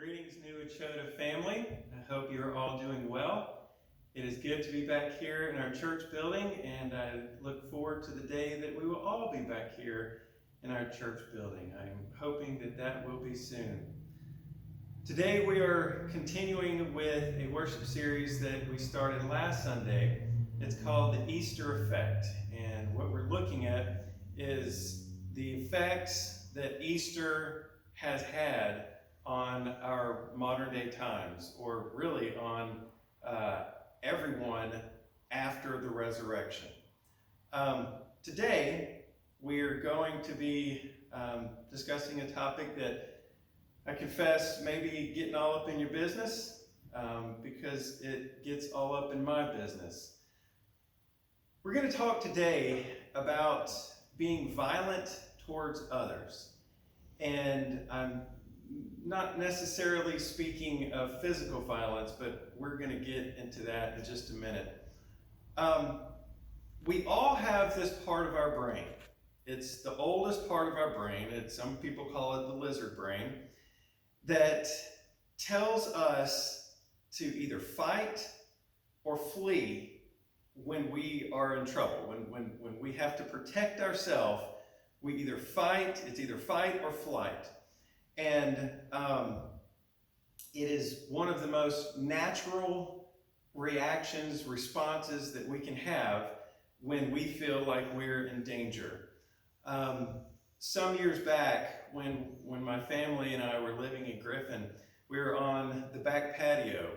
Greetings, New Achota family. I hope you're all doing well. It is good to be back here in our church building, and I look forward to the day that we will all be back here in our church building. I'm hoping that that will be soon. Today we are continuing with a worship series that we started last Sunday. It's called The Easter Effect, and what we're looking at is the effects that Easter has had on our modern day times, or really on everyone after the resurrection. Today, we're going to be discussing a topic that I confess may be getting all up in your business, because it gets all up in my business. We're going to talk today about being violent towards others. And I'm not necessarily speaking of physical violence, but we're going to get into that in just a minute. We all have this part of our brain. It's the oldest part of our brain. Some people call it the lizard brain, that tells us to either fight or flee when we are in trouble. When we have to protect ourselves, we either fight, it's either fight or flight. And it is one of the most natural reactions, responses that we can have when we feel like we're in danger. Some years back, when my family and I were living in Griffin, we were on the back patio,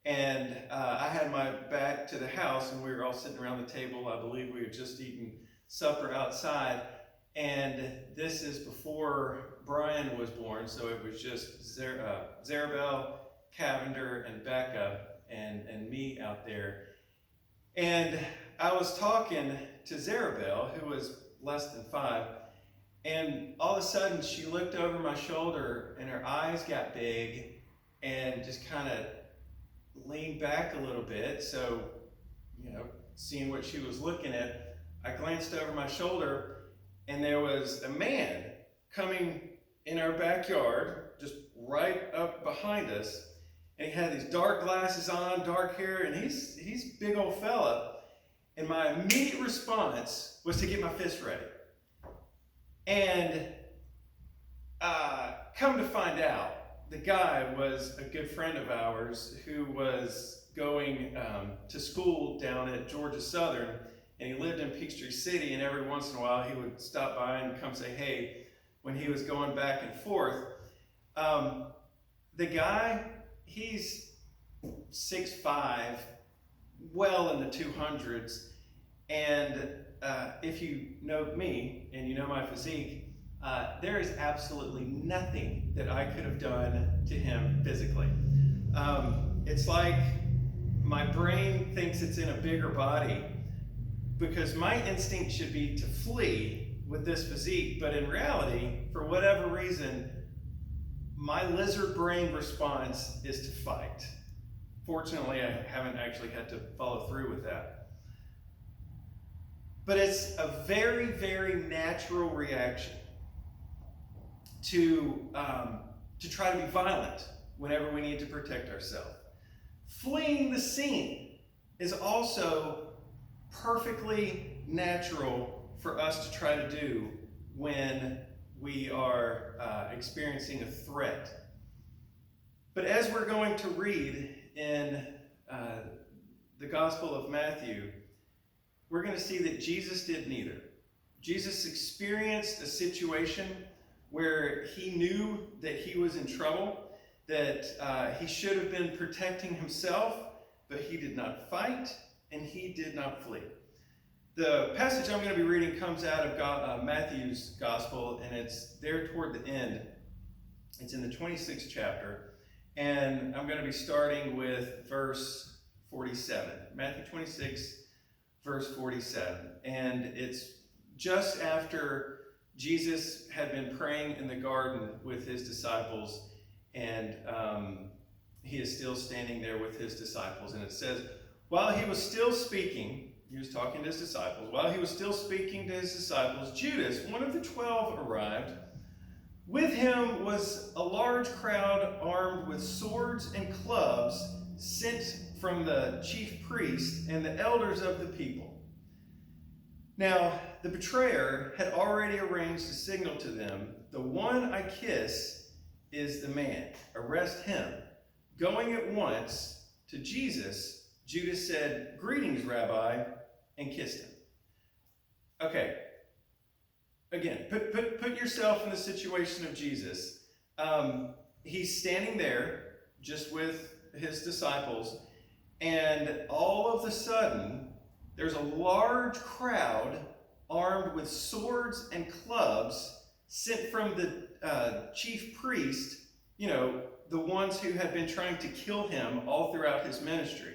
and I had my back to the house, and we were all sitting around the table. I believe we had just eaten supper outside, and this is before Brian was born, so it was just Zarabelle, Cavender, and Becca, and me out there. And I was talking to Zarabelle, who was less than 5, and all of a sudden she looked over my shoulder, and her eyes got big, and just kind of leaned back a little bit. So, seeing what she was looking at, I glanced over my shoulder, and there was a man coming in our backyard, just right up behind us, and he had these dark glasses on, dark hair, and he's a big old fella. And my immediate response was to get my fist ready. And come to find out, the guy was a good friend of ours who was going to school down at Georgia Southern, and he lived in Peachtree City, and every once in a while he would stop by and come say hey when he was going back and forth. The guy, he's 6'5", well in the 200s, and if you know me and you know my physique, there is absolutely nothing that I could have done to him physically. It's like my brain thinks it's in a bigger body, because my instinct should be to flee with this physique, but in reality, for whatever reason, my lizard brain response is to fight. Fortunately, I haven't actually had to follow through with that. But it's a very, very natural reaction to try to be violent whenever we need to protect ourselves. Fleeing the scene is also perfectly natural for us to try to do when we are experiencing a threat. But as we're going to read in the Gospel of Matthew, we're going to see that Jesus did neither. Jesus experienced a situation where he knew that he was in trouble, that he should have been protecting himself, but he did not fight and he did not flee. The passage I'm going to be reading comes out of Matthew's Gospel, and it's there toward the end. It's in the 26th chapter, and I'm going to be starting with verse 47. Matthew 26, verse 47. And it's just after Jesus had been praying in the garden with his disciples, and he is still standing there with his disciples. And it says, while he was still speaking, he was talking to his disciples. While he was still speaking to his disciples, Judas, one of the 12, arrived. With him was a large crowd armed with swords and clubs sent from the chief priest and the elders of the people. Now, the betrayer had already arranged a signal to them. The one I kiss is the man. Arrest him. Going at once to Jesus, Judas said, "Greetings, Rabbi," and kissed him. Okay. Again, put yourself in the situation of Jesus. He's standing there just with his disciples, and all of a sudden, there's a large crowd armed with swords and clubs sent from the chief priest, the ones who had been trying to kill him all throughout his ministry.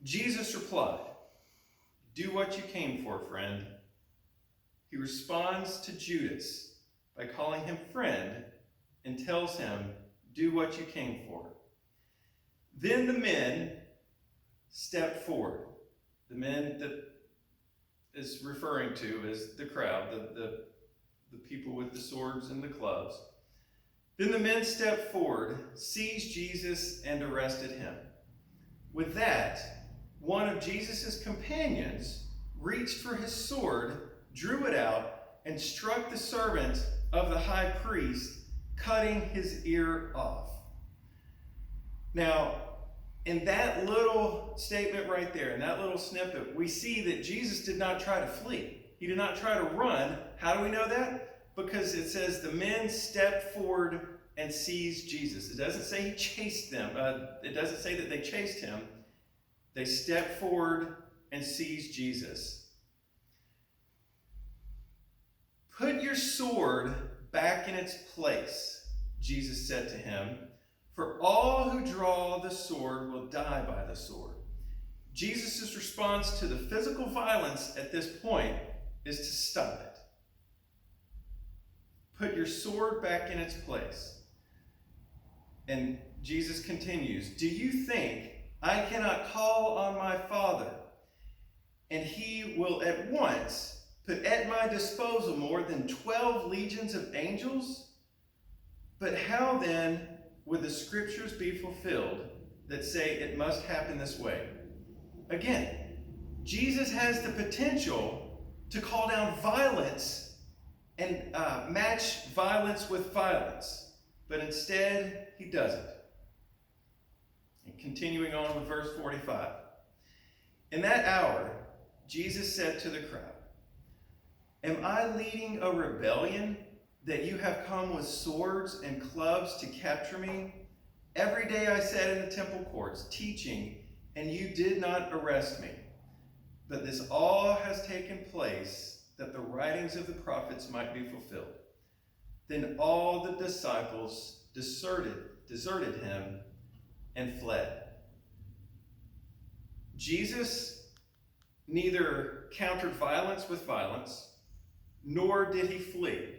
Jesus replied, "Do what you came for, friend." He responds to Judas by calling him friend and tells him, "Do what you came for." Then the men step forward. The men that is referring to as the crowd, the people with the swords and the clubs. Then the men stepped forward, seized Jesus, and arrested him. With that, one of Jesus' companions reached for his sword, drew it out, and struck the servant of the high priest, cutting his ear off. Now, in that little statement right there, in that little snippet, we see that Jesus did not try to flee. He did not try to run. How do we know that? Because it says the men stepped forward and seized Jesus. It doesn't say he chased them. It doesn't say that they chased him. They stepped forward and seized Jesus. "Put your sword back in its place," Jesus said to him, "for all who draw the sword will die by the sword." Jesus' response to the physical violence at this point is to stop it. Put your sword back in its place. And Jesus continues, "Do you think I cannot call on my Father, and he will at once put at my disposal more than 12 legions of angels? But how then would the scriptures be fulfilled that say it must happen this way?" Again, Jesus has the potential to call down violence and match violence with violence, but instead he doesn't. And continuing on with verse 45. "In that hour, Jesus said to the crowd, 'Am I leading a rebellion that you have come with swords and clubs to capture me? Every day I sat in the temple courts teaching, and you did not arrest me. But this all has taken place that the writings of the prophets might be fulfilled.' Then all the disciples deserted him and fled." Jesus neither countered violence with violence, nor did he flee.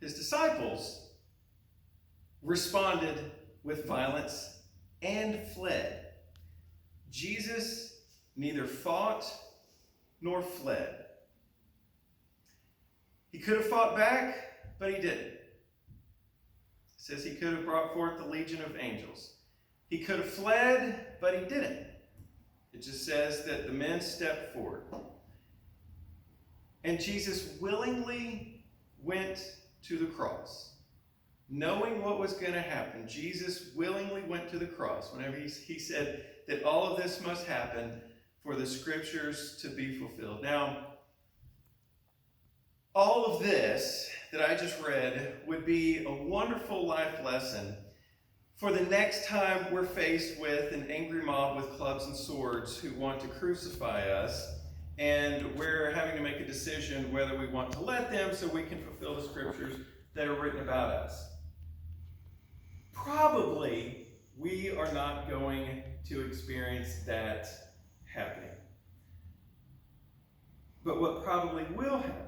His disciples responded with violence and fled. Jesus neither fought nor fled. He could have fought back, but he didn't. It says he could have brought forth the legion of angels. He could have fled, but he didn't. It just says that the men stepped forward. And Jesus willingly went to the cross. Knowing what was going to happen, Jesus willingly went to the cross whenever he said that all of this must happen for the scriptures to be fulfilled. Now, all of this that I just read would be a wonderful life lesson for the next time we're faced with an angry mob with clubs and swords who want to crucify us, and we're having to make a decision whether we want to let them so we can fulfill the scriptures that are written about us. Probably we are not going to experience that happening. But what probably will happen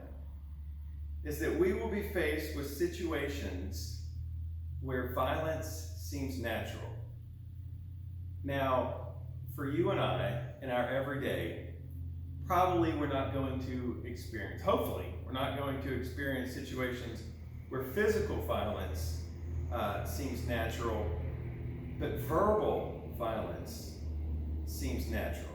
is that we will be faced with situations where violence seems natural. Now, for you and I, in our everyday, probably we're not going to experience, hopefully, We're not going to experience situations where physical violence seems natural, but verbal violence seems natural.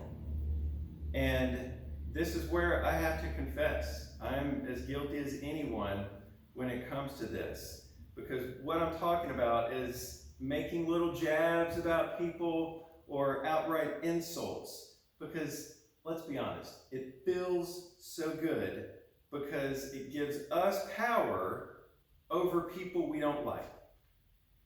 And this is where I have to confess, I'm as guilty as anyone when it comes to this. Because what I'm talking about is making little jabs about people or outright insults. Because, let's be honest, it feels so good because it gives us power over people we don't like.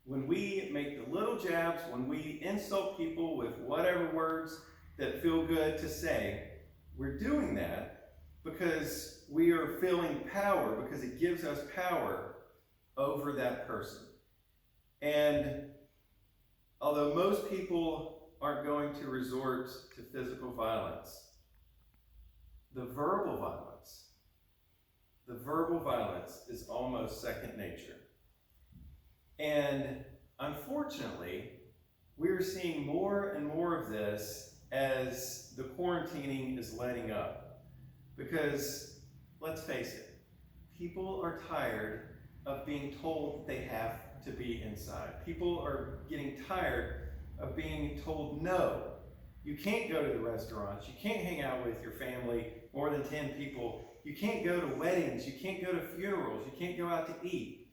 When we make the little jabs, when we insult people with whatever words that feel good to say, we're doing that because we are feeling power, because it gives us power over that person. And although most people aren't going to resort to physical violence, the verbal violence is almost second nature. And unfortunately, we're seeing more and more of this as the quarantining is letting up. Because, let's face it, people are tired of being told they have to be inside. People are getting tired of being told no. You can't go to the restaurants. You can't hang out with your family, more than 10 people. You can't go to weddings. You can't go to funerals. You can't go out to eat.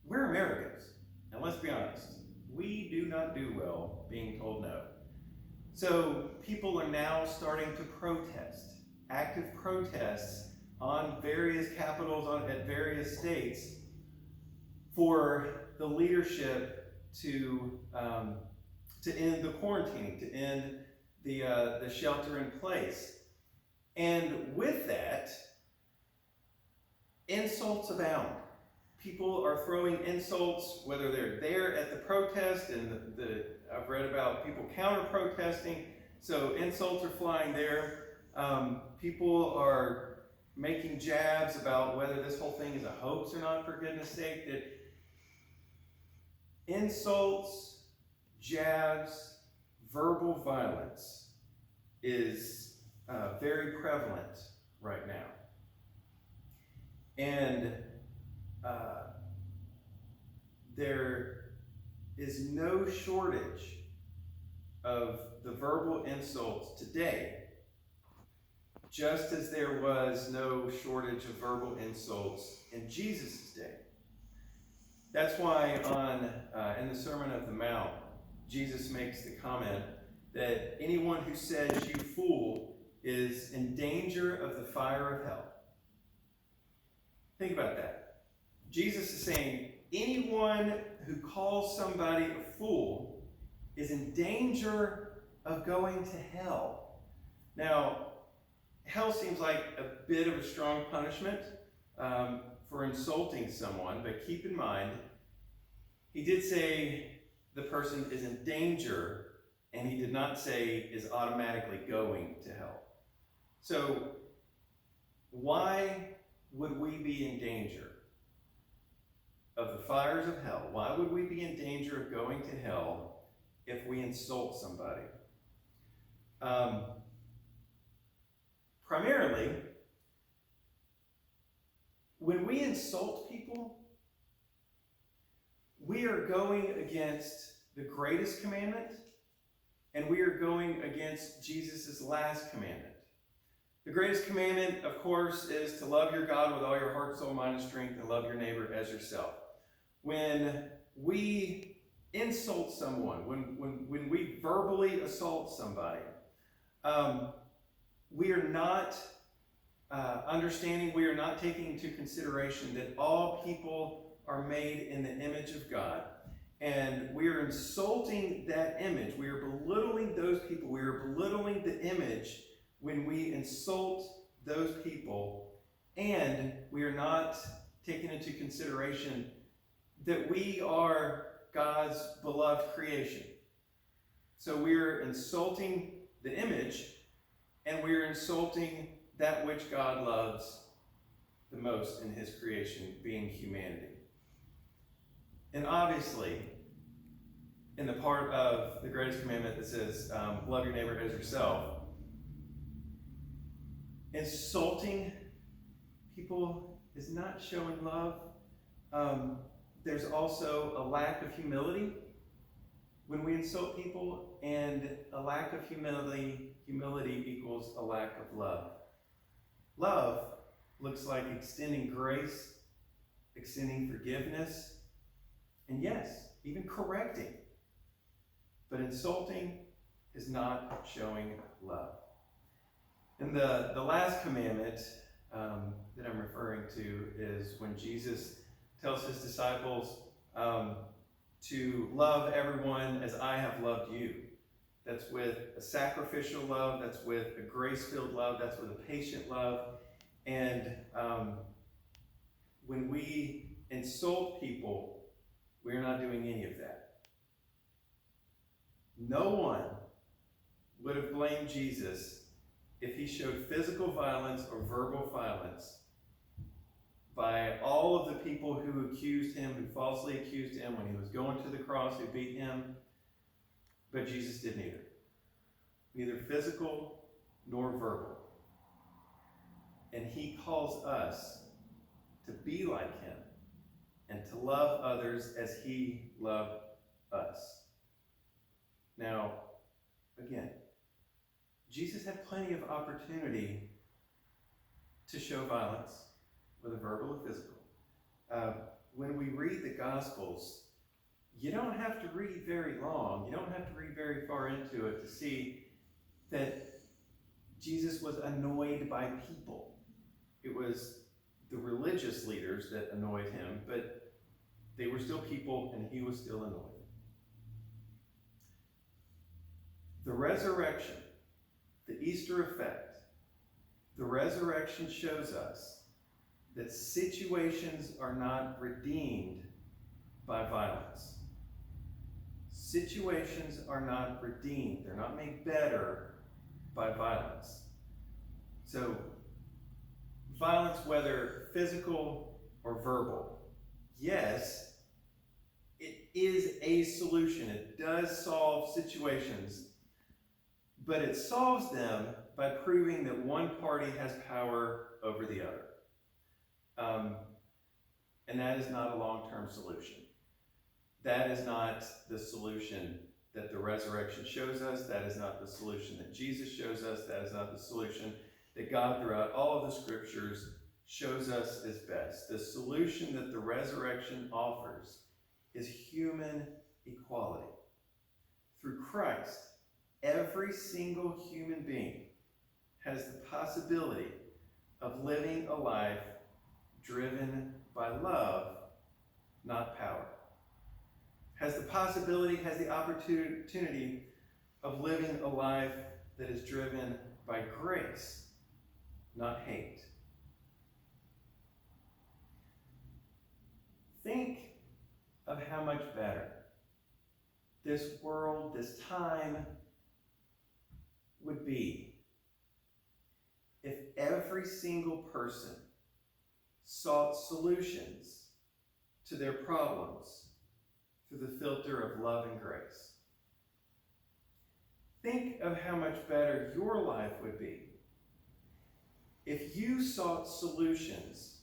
We're Americans, and let's be honest, we do not do well being told no. So people are now starting to protest, active protests on various capitals at various states for the leadership to end the quarantining, to end the shelter in place. And with that, insults abound. People are throwing insults, whether they're there at the protest, and I've read about people counter-protesting, so insults are flying there. People are making jabs about whether this whole thing is a hoax or not, for goodness sake. That insults, jabs, verbal violence is very prevalent right now. And there is no shortage of the verbal insults today, just as there was no shortage of verbal insults in Jesus' day. That's why in the Sermon on the Mount, Jesus makes the comment that anyone who says "you fool" is in danger of the fire of hell. Think about that. Jesus is saying anyone who calls somebody a fool is in danger of going to hell. Now, hell seems like a bit of a strong punishment for insulting someone, but keep in mind, he did say the person is in danger, and he did not say is automatically going to hell. So, why would we be in danger of the fires of hell? Why would we be in danger of going to hell if we insult somebody? Primarily, when we insult people, we are going against the greatest commandment, and we are going against Jesus' last commandment. The greatest commandment, of course, is to love your God with all your heart, soul, mind, and strength, and love your neighbor as yourself. When we insult someone, when we verbally assault somebody, we are not understanding, we are not taking into consideration that all people are made in the image of God. And we are insulting that image. We are belittling those people. We are belittling the image when we insult those people. And we are not taking into consideration that we are God's beloved creation. So we are insulting the image, and we are insulting that which God loves the most in his creation, being humanity. And obviously, in the part of the greatest commandment that says, love your neighbor as yourself, insulting people is not showing love. There's also a lack of humility when we insult people, and a lack of humility equals a lack of love. Love looks like extending grace, extending forgiveness, and yes, even correcting. But insulting is not showing love. And the last commandment that I'm referring to is when Jesus tells his disciples to love everyone as I have loved you. That's with a sacrificial love, that's with a grace-filled love, that's with a patient love. And when we insult people, we're not doing any of that. No one would have blamed Jesus if he showed physical violence or verbal violence by all of the people who accused him, who falsely accused him when he was going to the cross, who beat him. But Jesus did neither. Neither physical nor verbal. And he calls us to be like him and to love others as he loved us. Now, again, Jesus had plenty of opportunity to show violence, whether verbal or physical. When we read the Gospels, you don't have to read very long, you don't have to read very far into it to see that Jesus was annoyed by people. It was the religious leaders that annoyed him, but they were still people and he was still annoyed. The resurrection, the Easter effect, the resurrection shows us that situations are not redeemed by violence. Situations are not redeemed. They're not made better by violence. So, violence, whether physical or verbal, yes, it is a solution. It does solve situations, but it solves them by proving that one party has power over the other. And that is not a long-term solution. That is not the solution that the resurrection shows us. That is not the solution that Jesus shows us. That is not the solution that God, throughout all of the scriptures, shows us is best. The solution that the resurrection offers is human equality. Through Christ, every single human being has the possibility of living a life driven by love, not power. Has the possibility, has the opportunity of living a life that is driven by grace, not hate. Think of how much better this world, this time would be if every single person sought solutions to their problems through the filter of love and grace. Think of how much better your life would be if you sought solutions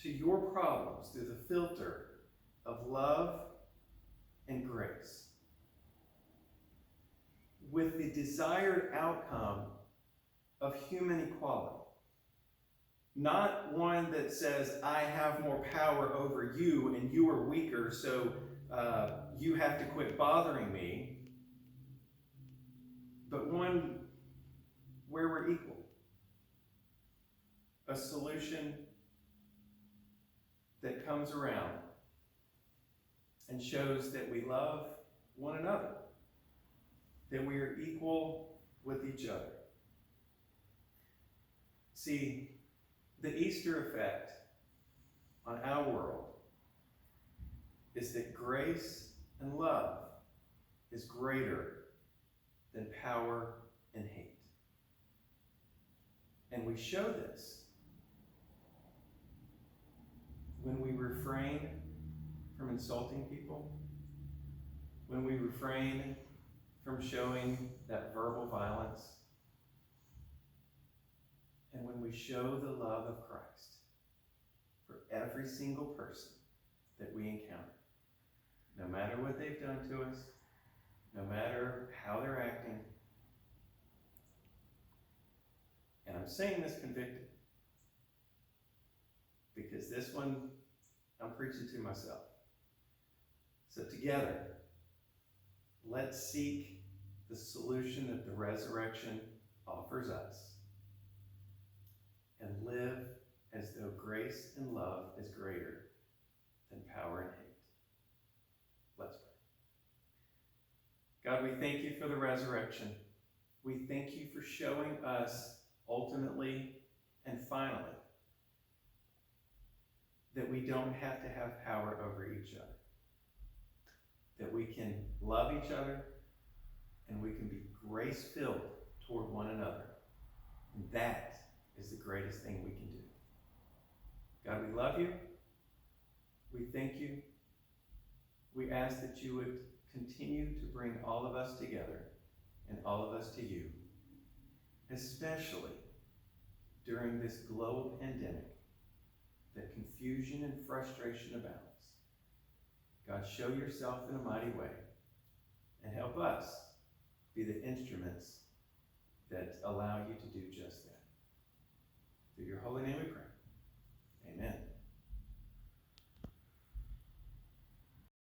to your problems through the filter of love and grace, with the desired outcome of human equality. Not one that says, I have more power over you and you are weaker, so you have to quit bothering me, but one where we're equal. A solution that comes around and shows that we love one another, that we are equal with each other. See, the Easter effect on our world is that grace and love is greater than power and hate. And we show this when we refrain from insulting people, when we refrain from showing that verbal violence, and when we show the love of Christ. for every single person that we encounter, no matter what they've done to us, no matter how they're acting. And I'm saying this convicted because this one I'm preaching to myself. So together, let's seek the solution that the resurrection offers us and live as though grace and love is greater than power and hate. Let's pray. God, we thank you for the resurrection. We thank you for showing us ultimately and finally that we don't have to have power over each other, that we can love each other and we can be grace-filled toward one another. And that is the greatest thing we can do. God, we love you. We thank you. We ask that you would continue to bring all of us together and all of us to you, especially during this global pandemic that confusion and frustration abounds. God, show yourself in a mighty way and help us be the instruments that allow you to do just that. Through your holy name we pray.